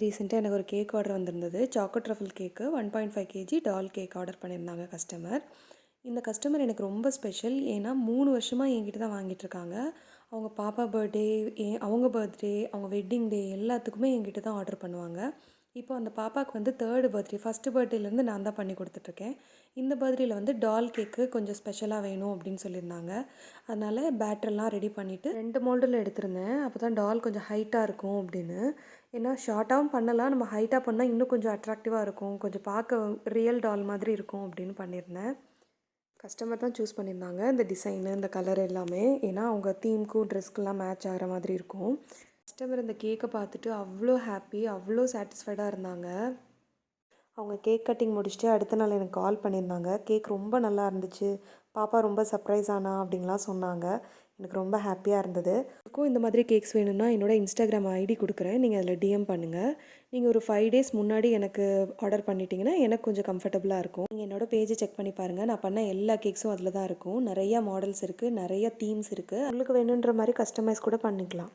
ரீசெண்டாக எனக்கு ஒரு கேக் ஆர்டர் வந்திருந்தது. சாக்கோ ட்ரஃபிள் கேக்கு 1.5 கேஜி டால் கேக் ஆர்டர் பண்ணியிருந்தாங்க கஸ்டமர். இந்த கஸ்டமர் எனக்கு ரொம்ப ஸ்பெஷல். ஏன்னா 3 வருஷமா என்கிட்ட தான் வாங்கிட்டுருக்காங்க. அவங்க பாப்பா பர்த்டே, அவங்க பர்த்டே, அவங்க வெட்டிங் டே எல்லாத்துக்குமே என்கிட்ட தான் ஆர்டர் பண்ணுவாங்க. இப்போ அந்த பாப்பாவுக்கு வந்து 3rd பர்த்டே, ஃபர்ஸ்ட் பர்த்டேலேருந்து நான் தான் பண்ணி கொடுத்துட்ருக்கேன். இந்த பர்த்டேல வந்து டால் கேக்கு கொஞ்சம் ஸ்பெஷலாக வேணும் அப்படின்னு சொல்லியிருந்தாங்க. அதனால் பேட்டர்லாம் ரெடி பண்ணிவிட்டு 2 மோல்டில் எடுத்திருந்தேன். அப்போ தான் டால் கொஞ்சம் ஹைட்டாக இருக்கும் அப்படின்னு. ஏன்னா ஷார்ட்டாகவும் பண்ணலாம், நம்ம ஹைட்டாக பண்ணால் இன்னும் கொஞ்சம் அட்ராக்டிவாக இருக்கும், கொஞ்சம் பார்க்க ரியல் டால் மாதிரி இருக்கும் அப்படின்னு பண்ணியிருந்தேன். கஸ்டமர் தான் சூஸ் பண்ணியிருந்தாங்க இந்த டிசைனு, இந்த கலர் எல்லாமே. ஏன்னா அவங்க தீம்க்கும் ட்ரெஸ்க்கெலாம் மேட்ச் ஆகிற மாதிரி இருக்கும். கஸ்டமர் இந்த கேக்கை பார்த்துட்டு அவ்வளோ ஹாப்பி, அவ்வளோ சாட்டிஸ்ஃபைடாக இருந்தாங்க. அவங்க கேக் கட்டிங் முடிச்சுட்டு அடுத்த நாள் எனக்கு கால் பண்ணியிருந்தாங்க. கேக் ரொம்ப நல்லா இருந்துச்சு, பாப்பா ரொம்ப சர்ப்ரைஸ் ஆனா அப்படின்லாம் சொன்னாங்க. எனக்கு ரொம்ப ஹாப்பியாக இருந்தது. எனக்கும் இந்த மாதிரி கேக்ஸ் வேணும்னா என்னோடய இன்ஸ்டாகிராம் ஐடி கொடுக்குறேன், நீங்கள் அதில் டிஎம் பண்ணுங்கள். நீங்கள் ஒரு 5 டேஸ் முன்னாடி எனக்கு ஆர்டர் பண்ணிட்டீங்கன்னா எனக்கு கொஞ்சம் கம்ஃபர்டபுளாக இருக்கும். நீங்கள் என்னோடய பேஜை செக் பண்ணி பாருங்கள். நான் பண்ண எல்லா கேக்ஸும் அதில் தான் இருக்கும். நிறையா மாடல்ஸ் இருக்குது, நிறைய தீம்ஸ் இருக்குது. உங்களுக்கு வேணுன்ற மாதிரி கஸ்டமைஸ் கூட பண்ணிக்கலாம்.